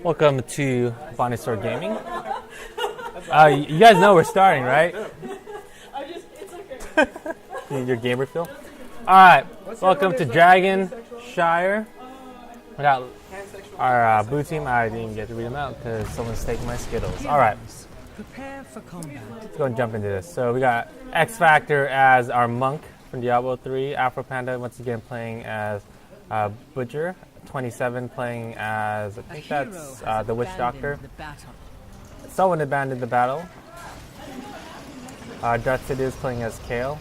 Welcome to Bonnie Store Gaming. You guys know we're starting, right? It's okay. You need your gamer feel? Alright, welcome to Dragon Shire. We got our blue team. I didn't get to read them out because someone's taking my Skittles. Alright, Prepare for combat. let's go and jump into this. So we got X Factor as our monk from Diablo 3. Afro Panda once again playing as Butcher. 27 playing as, I think that's the Witch Doctor. Someone abandoned the battle. Darth Sidious playing as Kale.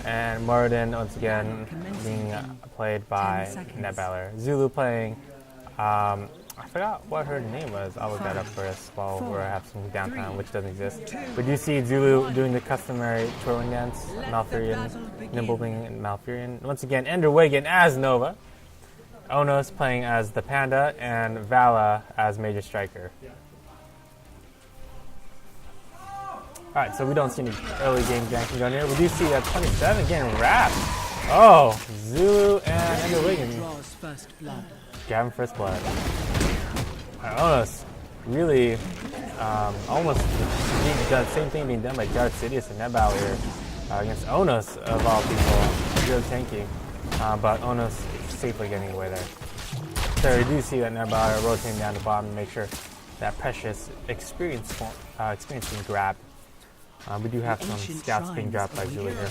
And Moradin once again being played by NetBaller. Zulu playing, I forgot what her name was. I'll look that up for us while we have some downtime, which doesn't exist. We do see Zulu doing the customary twirling dance, Malfurion, Nimblewing and Malfurion. Once again, Ender Wagon as Nova. Onos playing as the Panda, and Vala as Major Striker. Alright, so we don't see any early game janking going here. We do see that 27 getting wrapped. Oh, Zulu and Ender Wiggin grabbing first blood. Onos really almost the same thing being done by Darth Sidious and NetBaller here against Onos of all people. Real tanky, but Onos safely getting away there. So we do see that NetBaller rotating down the bottom to make sure that precious experience being grabbed. We do have some scouts being dropped by Zulu here.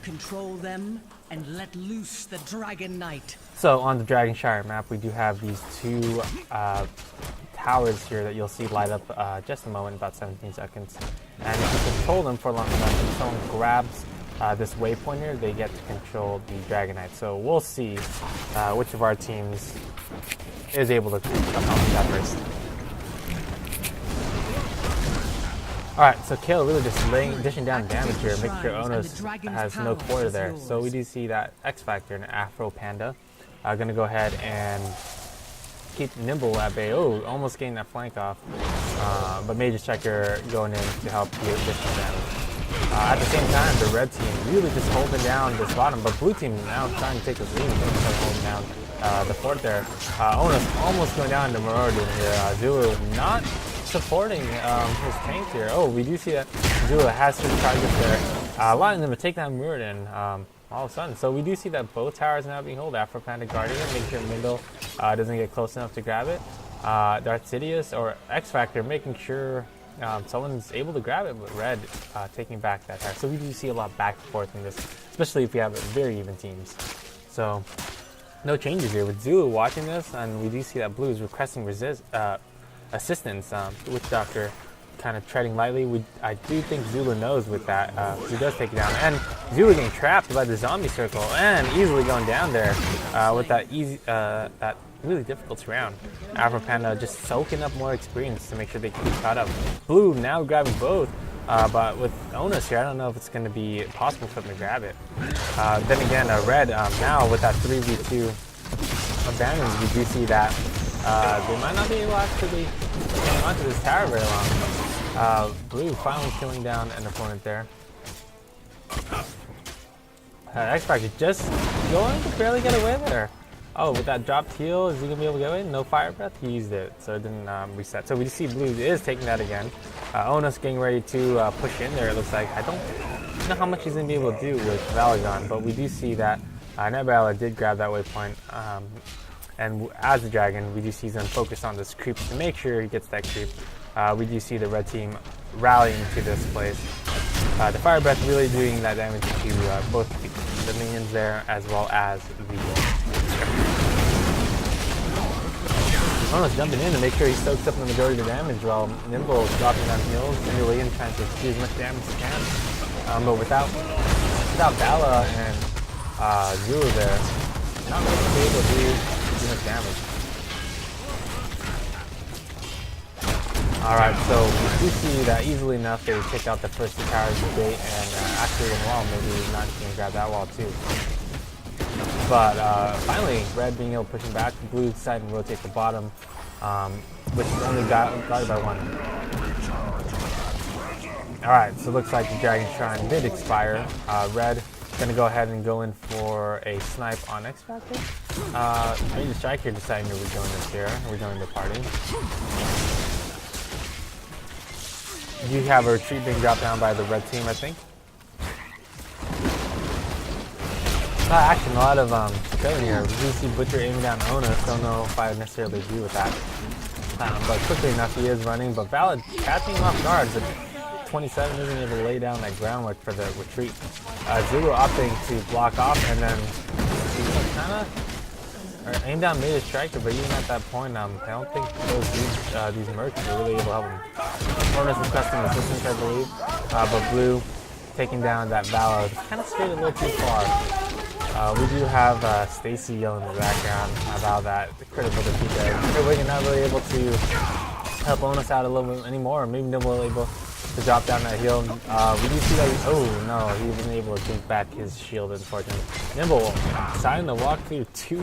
Control them and let loose the Dragon Knight. So on the Dragon Shire map, we do have these two towers here that you'll see light up just a moment, about 17 seconds. And if you control them for long enough, if someone grabs this waypoint here, they get to control the Dragon Knight. So we'll see which of our teams is able to accomplish that first. Alright, so Kale really just dishing down damage here, making sure Onos has no quarter there. So we do see that X Factor and Afro Panda are going to go ahead and keep Nimble at bay. Oh, almost getting that flank off. But Major Striker going in to help deal additional damage. At the same time, the red team really just holding down this bottom, but blue team now trying to take this lead and holding down the fort there. Onos almost going down to Moradin here. Zulu not supporting his tank here. Oh, we do see that Zulu has certain targets there, allowing them to take down Moradin all of a sudden. So we do see that both towers now being held. Afro Panda guarding it, making sure Mindle doesn't get close enough to grab it. Darth Sidious or X Factor making sure someone's able to grab it, but Red taking back that tower. So we do see a lot back and forth in this, especially if we have very even teams. So no changes here with Zulu watching this, and we do see that Blue is requesting assistance. Witch Doctor kind of treading lightly. I do think Zulu knows with that. He does take it down, and Zulu getting trapped by the zombie circle and easily going down there with that that really difficult round. Afro Panda just soaking up more experience to make sure they can be caught up. Blue now grabbing both, but with Onos here, I don't know if it's going to be possible for them to grab it. Then again, Red now with that 3v2 abandons, we do see that they might not be able to actually hang onto this tower very long. Blue finally killing down an opponent there. X Factor just going to barely get away there. Oh, with that dropped heal, is he going to be able to get away? No fire breath? He used it, so it didn't reset. So we see Blue is taking that again. Onos getting ready to push in there, it looks like. I don't know how much he's going to be able to do with Valagon, but we do see that NetBaller did grab that waypoint. And as the dragon, we do see them focus on this creep to make sure he gets that creep. We do see the red team rallying to this place. The fire breath really doing that damage to both the minions there as well as the Onos jumping in to make sure he soaks up the majority of the damage while Nimble dropping down heals. Ender Wiggin trying to do as much damage as he can. But without Vala and Zulu there, not really going to be able to do too much damage. Alright, so we do see that easily enough they would take out the first two towers of the gate and actually win wall. Maybe not going to grab that wall too. But finally, Red being able to push him back, Blue deciding to rotate the bottom, which is only guarded by one. Alright, so it looks like the Dragon Shrine did expire. Red Gonna go ahead and go in for a snipe on X Factor. Maybe the Striker deciding to rejoin us here, rejoin the party. You have a retreat being dropped down by the red team, I think. Actually, a lot of killing here. We do see Butcher aiming down Onus. Don't know if I necessarily agree with that. But quickly enough, he is running. But Valid catching him off guard. The 27 isn't able to lay down that groundwork for the retreat. Zulu opting to block off, and then kind of aim down mid Striker. But even at that point, I don't think these mercs are really able to help him. Onus requesting assistance, I believe. But Blue taking down that Valor. Kind of strayed a little too far. We do have Stacy yelling in the background about that critical defeat there. We're not really able to help Onus out a little bit anymore. Maybe Nimble able to drop down that heal. We do see that. Oh no, he wasn't able to take back his shield, unfortunately. Nimble deciding to walk through two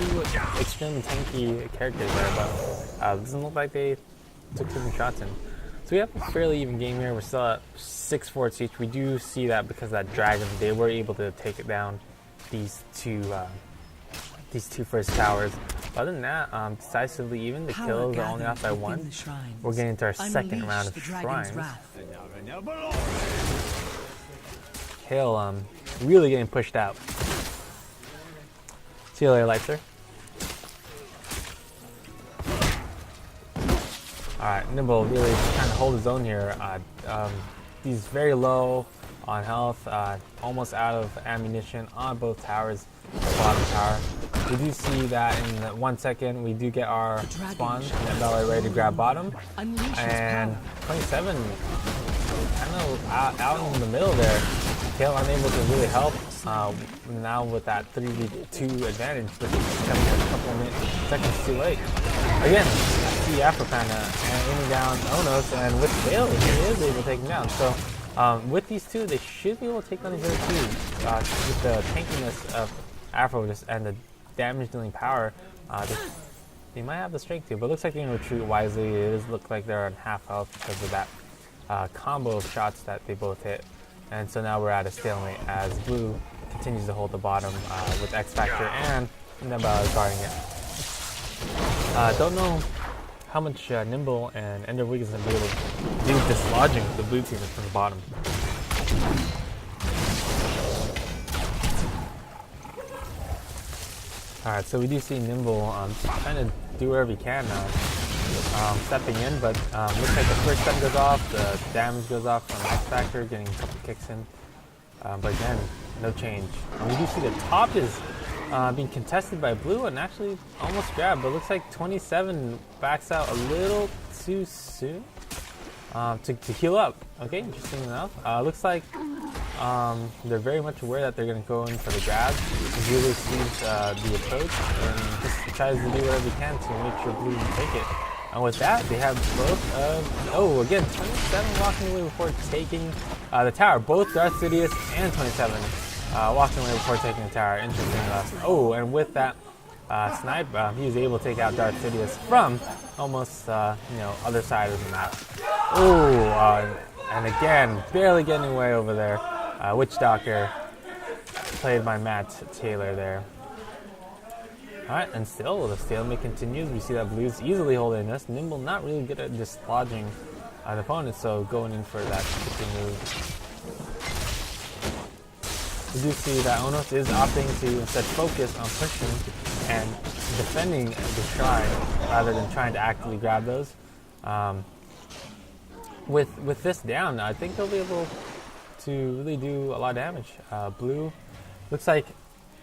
extremely tanky characters there, but doesn't look like they took too many shots in. So we have a fairly even game here. We're still at 6 forts each. We do see that because of that dragon, they were able to take it down. These two first towers. Other than that, decisively even. The kills are only off by 1. We're getting into our second round of shrines. Kale really getting pushed out. See you later, Lightser. Alright, Nimble really trying to hold his own here. He's very low on health, almost out of ammunition on both towers, the bottom tower. We do see that in 1 second we do get our spawn and Bella ready to grab bottom, and 27 kind of out in the middle there. Kale unable to really help now with that 3v2 advantage, but coming a couple of seconds too late. Again, see Afro Panda aiming down Onos, and with Kale he is able to take him down. So with these two, they should be able to take down these other two. With the tankiness of Afro and the damage dealing power, they might have the strength to, but it looks like they're going to retreat wisely. It does look like they're on half health because of that combo of shots that they both hit. And so now we're at a stalemate as Blue continues to hold the bottom with X Factor and Nebula guarding it. Don't know how much Nimble and Ender Wiggins will be able to do dislodging the blue team from the bottom. Alright, so we do see Nimble trying to do whatever he can now, stepping in, but looks like the first step goes off, the damage goes off from X Factor, getting a couple kicks in, but again, no change. And we do see the top is being contested by Blue and actually almost grabbed, but looks like 27 backs out a little too soon to heal up. Okay, interesting enough. Looks like they're very much aware that they're going to go in for the grab. Zulu sees the approach and just tries to do whatever he can to make sure Blue can take it. And with that, they have both oh, again, 27 walking away before taking the tower. Both Darth Sidious and 27 walking away before taking the tower. Interesting enough. Oh, and with that snipe, he was able to take out Darth Sidious from almost, other side of the map. Oh, and again, barely getting away over there. Witch Doctor, played by Matt Taylor there. Alright, and still the stalemate continues. We see that Blue's easily holding this. Nimble not really good at dislodging an opponent, so going in for that particular move. We do see that Onos is opting to instead focus on pushing and defending the shrine rather than trying to actively grab those. With this down, I think they'll be able to really do a lot of damage. Blue looks like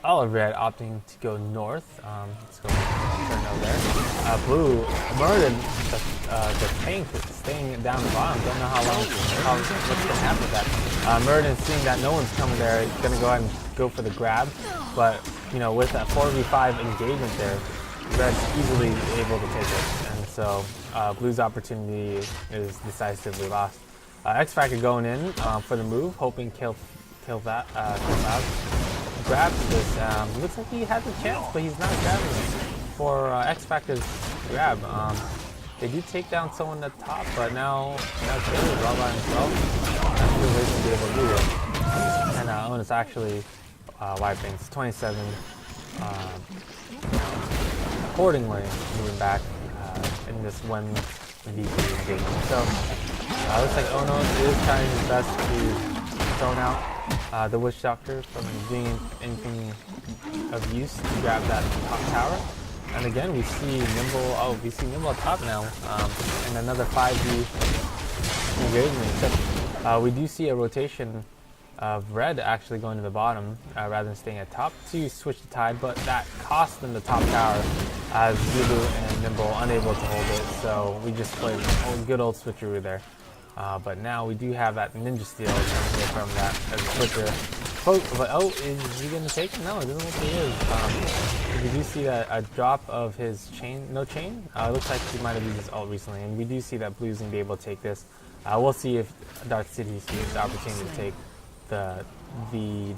Olive Red opting to go north. Let's go turn over there. Blue murdered the tank staying down the bottom. Don't know how long what's going to happen with that. Murden seeing that no one's coming there, he's going to go ahead and go for the grab. But with that 4v5 engagement there, Red's easily able to take it. And so Blue's opportunity is decisively lost. X Factor going in for the move, hoping kill that out. Grabs this. Looks like he has a chance, but he's not grabbing it for X Factor's grab. They do take down someone at the top, but now Taylor's all by himself. That's the way to be able to do it. And Owen is actually wiping. It's 27. Accordingly, moving back in this one VP game. So looks like Ono is trying his best to zone out the Witch Doctor from doing anything of use to grab that top tower. And again, we see Nimble. Oh, we see Nimble up top now, and another 5V engagement. Except we do see a rotation of Red actually going to the bottom rather than staying at top to switch the tide, but that cost them the top tower as Zulu and Nimble unable to hold it. So we just played a good old switcheroo there. But now we do have that Ninja Steel coming here from that as a switcher. Oh, is he going to take it? No, it doesn't look like he is. We do see that a drop of his chain, no chain. It looks like he might have used his ult recently, and we do see that Blue's going to be able to take this. We'll see if Dark City sees the opportunity to take the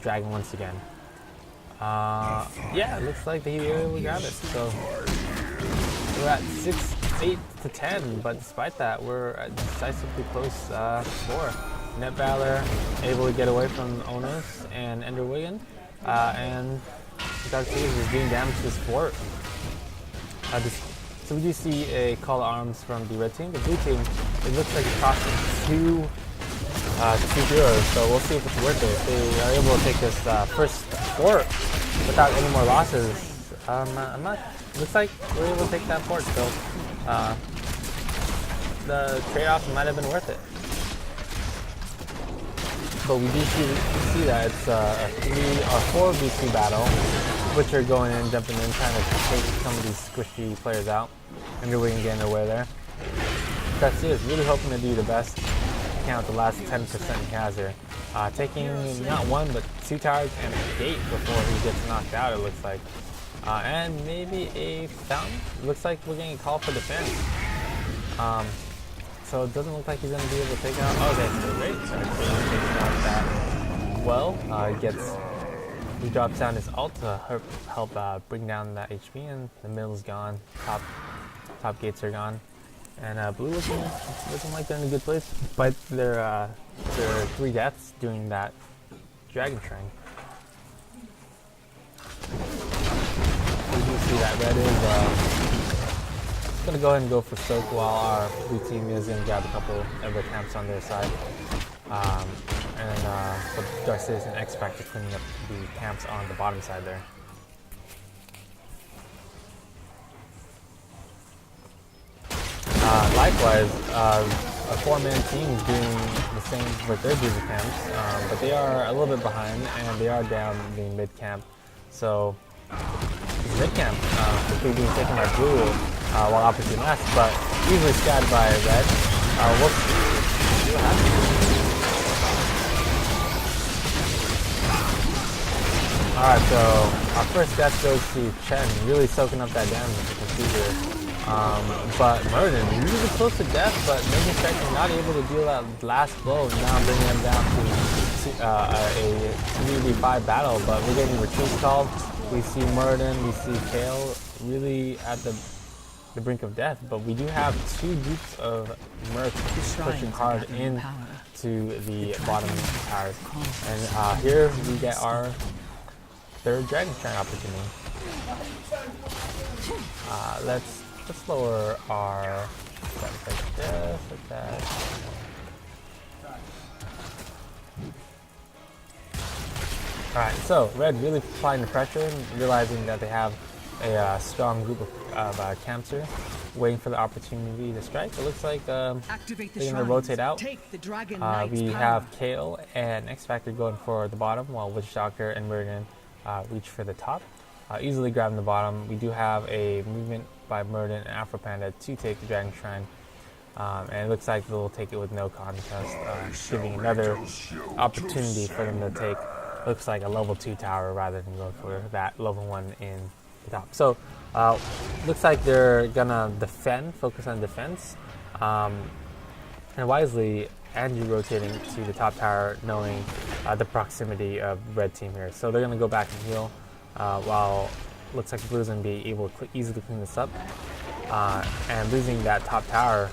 dragon once again. Yeah, it looks like he will grab it. So we're at 8 to 10, but despite that, we're decisively close score. Net Valor able to get away from Onos and Ender Wigan, and Dark City is doing damage to his fort. So we do see a call to arms from the red team. The blue team, it looks like it's costing two heroes, so we'll see if it's worth it. If they are able to take this first fort without any more losses, I'm not. Looks like we're able to take that fort, so the trade-off might have been worth it. But we do see that it's a 3 or 4v2 battle, which are going in, jumping in, trying to take some of these squishy players out, and they're waiting to get in their way there. That's it. Really hoping to do the best. Count the last 10% he has here. Taking not one but 2 towers and a gate before he gets knocked out, it looks like. And maybe a fountain. It looks like we're getting a call for defense. So it doesn't look like he's going to be able to take out. Oh, that's great. So he's taking out that well. He drops down his ult to help bring down that HP, and the middle is gone. Top gates are gone. And Blue looking like they're in a good place, despite their 3 deaths doing that Dragon Shrine. We do see that Red is going to go ahead and go for Soak while our blue team is going to grab a couple of the camps on their side. So Dark City and X Factor cleaning up the camps on the bottom side there. Likewise, a 4-man team is doing the same with their Diva camps, but they are a little bit behind, and they are down the mid camp. So mid camp quickly being taken by Blue while opportune last, but easily scattered by Red. We'll see what happens. Alright, so our first death goes to Chen, really soaking up that damage, as you can see here. But Murden, really close to death, but making Spectre not able to deal that last blow, now bringing them down to a 3v5 battle. But we're getting retreats called. We see Murden, we see Kale really at the brink of death, but we do have 2 groups of Mercs pushing hard into the bottom towers. And here we get our 3rd Dragon Shrine opportunity. Let's lower our like this, like that. Alright, so Red really applying the pressure and realizing that they have a strong group of camps here, waiting for the opportunity to strike. It looks like they're going to rotate out. We have Kale and X Factor going for the bottom, while Witch Doctor and Murden reach for the top. Easily grabbing the bottom. We do have a movement by Murden and Afro Panda to take the Dragon Shrine. And it looks like they'll take it with no contest, giving another opportunity for them to take, looks like a level 2 tower rather than going for that level 1 in the top. So, looks like they're gonna defend, focus on defense. And wisely, Andrew rotating to the top tower, knowing the proximity of red team here. So they're gonna go back and heal, while looks like Blue's gonna be able to easily clean this up. And losing that top tower,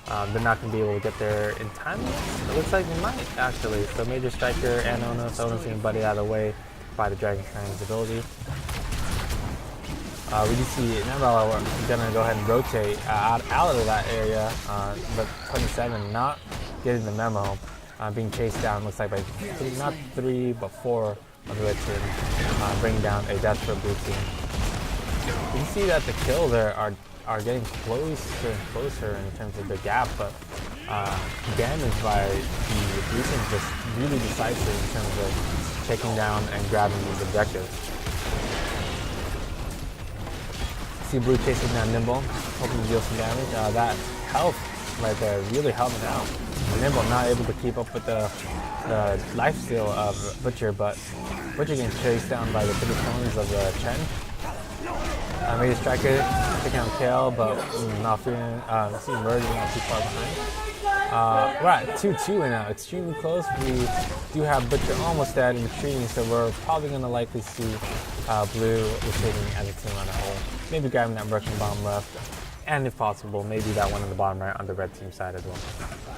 they're not going to be able to get there in time. It looks like they might, actually. So Major Striker and Onos going to buddy out of the way. by the Dragon Shrines ability. We do see Nebala gonna go ahead and rotate out of that area, but 27 not getting the memo, being chased down. Looks like by not 3 but 4 of the red team, bringing down a death for blue team. You can see that the kills are getting closer and closer in terms of the gap, but damage by the blue team is just really decisive in terms of taking down and grabbing these objectives. See Blue chasing down Nimble, hoping to deal some damage. That health right there really helping out. Nimble not able to keep up with the lifesteal of Butcher, but Butcher getting chased down by the pretty clones of the Chen. Made a striker, taking out Kale, but not feeling, see Merge not too far behind. We're at 2-2 right now, extremely close. We do have Butcher almost dead and retreating, so we're probably going to likely see Blue retreating as a team on a whole. Maybe grabbing that Merchant Bomb left, and if possible, maybe that one on the bottom right on the red team side as well.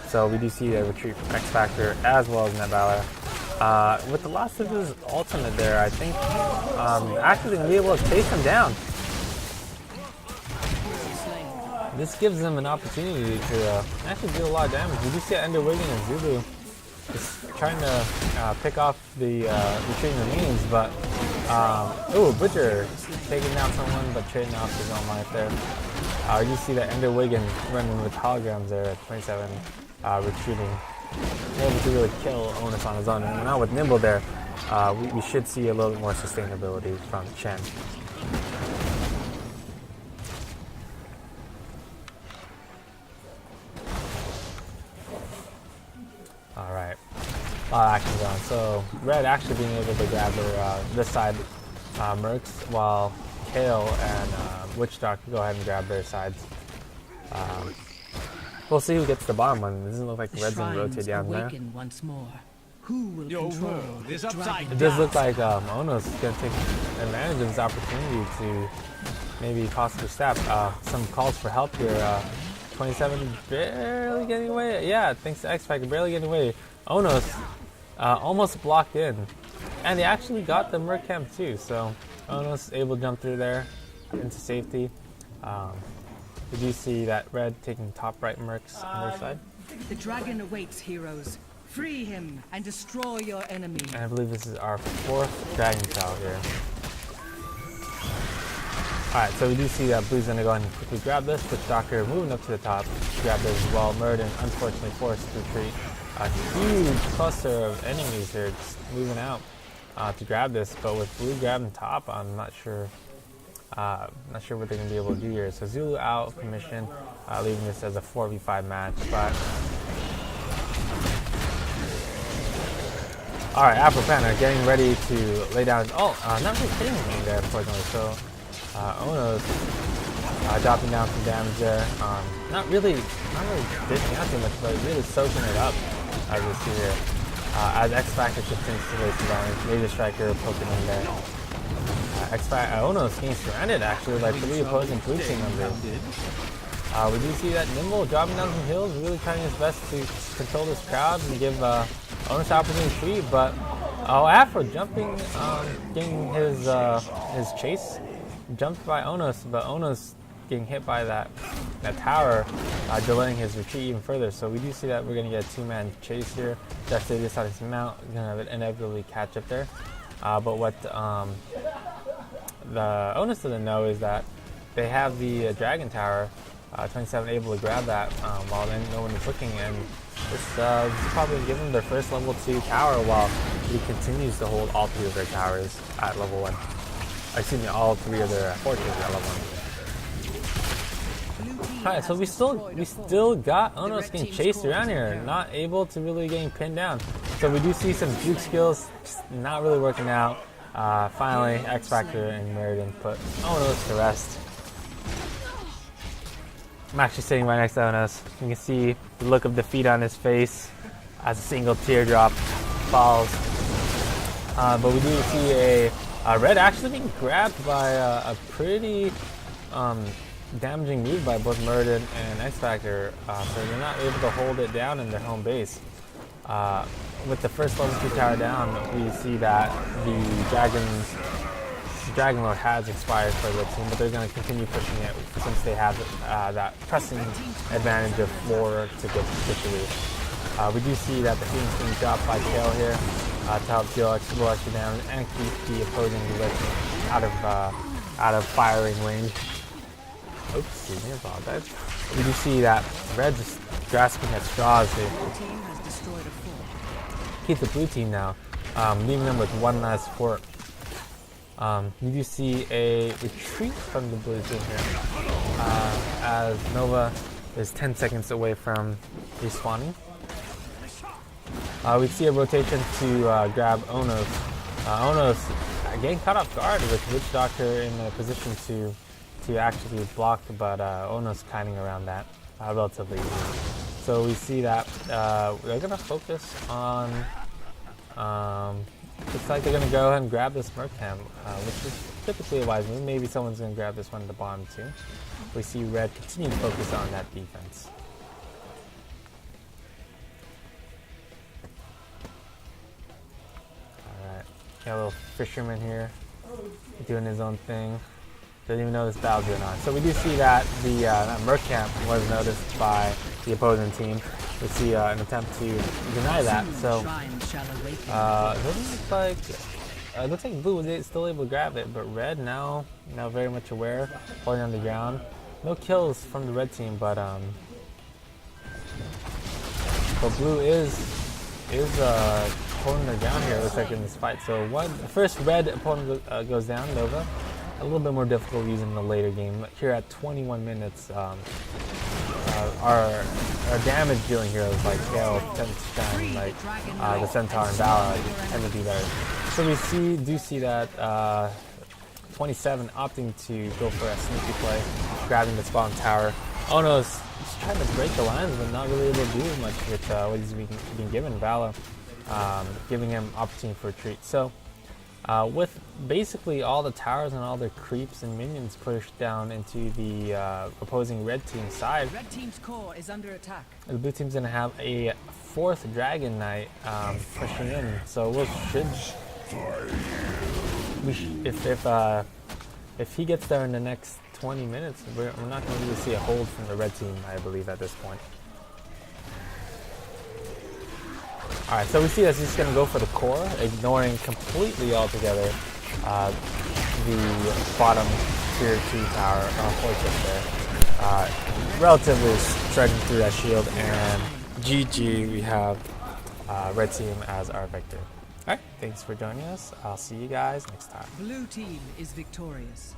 So we do see a retreat from X Factor as well as Nebala. With the loss of his ultimate there, I think actually going to be able to chase him down. This gives them an opportunity to actually do a lot of damage. You do see Ender Wiggin and Zulu just trying to pick off the retreating remains, but Butcher taking down someone but trading off his own life there. You see that Ender Wiggin running with holograms there at 27, retreating, able to really kill Onus on his own. And now with Nimble there, we should see a little bit more sustainability from Chen. Alright, a lot of action going on. So Red actually being able to grab their this side Mercs, while Kale and Witchdog can go ahead and grab their sides. We'll see who gets the bottom one. It doesn't look like Red's gonna rotate down there. Once more. Who will control this upside? It does look like Ono's gonna take advantage of this opportunity to maybe possibly stab. Some calls for help here. 27 barely getting away. Yeah, thanks to X Factor, barely getting away. Onos almost blocked in. And they actually got the Merc Camp too, so Onos able to jump through there into safety. We do see that Red taking top right Mercs on their side. The dragon awaits, heroes. Free him and destroy your enemy. And I believe this is our 4th Dragon Child here. Alright, so we do see that Blue's going to go ahead and quickly grab this, with Doctor moving up to the top to grab this as well. Murden unfortunately forced to retreat. A huge cluster of enemies here just moving out to grab this, but with Blue grabbing top, I'm not sure what they're going to be able to do here. So Zulu out of commission, leaving this as a 4v5 match. But alright, Afro Panda getting ready to lay down his ult. Not really hitting anything there, unfortunately. So Onos dropping down some damage there. Not really dishing out too much, but really soaking it up, as you see here. As X Factor continues to waste the damage, Laser Striker poking in there. Onos getting surrounded actually by 3 opposing blue team members. We do see that Nimble dropping down some hills, really trying his best to control this crowd and give Onos opportunity to treat, but Afro jumping, getting his chase. Jumped by Onos, but Onos getting hit by that tower, delaying his retreat even further. So we do see that we're going to get a 2-man chase here. Justice on his mount, going to inevitably catch up there. But what the Onos doesn't know is that they have the Dragon Tower, 27 able to grab that while then no one is looking, and this is probably give them their first level 2 tower while he continues to hold all 3 of their towers at level 1. Excuse me, all 3 of their fortresses at level 1. Alright, so we still got Onos getting chased around here, not able to really getting pinned down. So we do see some juke skills just not really working out. Finally, X Factor and Meriden put Onos to rest. I'm actually sitting right next to Onos. You can see the look of defeat on his face as a single teardrop falls. But we do see a Red actually being grabbed by a pretty damaging move by both Murden and X Factor, so they're not able to hold it down in their home base. with the first level 2 tower down, we see that the Dragon Lord has expired for the team, but they're going to continue pushing it since they have that pressing advantage of 4 to get the lead. We do see that the Phoenix being dropped by Kale here to help deal extra damage and keep the opposing Lich out of firing range. Oops, excuse me, I apologize. We do see that Red just grasping at straws here. Team has destroyed a fort. Keep the blue team now, leaving them with one last fort. You do see a retreat from the blue team here, as Nova is 10 seconds away from respawning. We see a rotation to grab Onos. Onos getting caught off guard with Witch Doctor in a position to actually block, but Onos kiting around that relatively easy. So we see that they're going to focus on, looks like they're going to go ahead and grab this Mercam, which is typically a wise move. Maybe someone's going to grab this one at the bottom too. We see Red continue to focus on that defense. Alright, got a little Fisherman here doing his own thing. Doesn't even know this battle's going on. So we do see that the Mercamp was noticed by the opposing team. We see an attempt to deny that. So it looks like Blue was still able to grab it, but Red now very much aware, holding on the ground. No kills from the Red team, but Blue is holding her down here. It looks like in this fight. So the first Red opponent goes down, Nova. A little bit more difficult using the later game. Here at 21 minutes, our damage dealing heroes like Gale tend to shine, like the Centaur and Vala tend to do better. So we do see that 27 opting to go for a sneaky play, grabbing this bottom tower. Ono's trying to break the lines, but not really able to do much with what he's being given. Vala giving him opportunity for retreat. So with basically all the towers and all the creeps and minions pushed down into the opposing Red team side, Red team's core is under attack. the blue team's going to have a 4th Dragon Knight pushing in. So if he gets there in the next 20 minutes, we're not going to really see a hold from the Red team, I believe, at this point. Alright, so we see that he's just going to go for the core, ignoring completely altogether the bottom tier 2 tower fortress there. Relatively trudging through that shield, and GG, we have Red team as our victor. Alright, thanks for joining us. I'll see you guys next time. Blue team is victorious.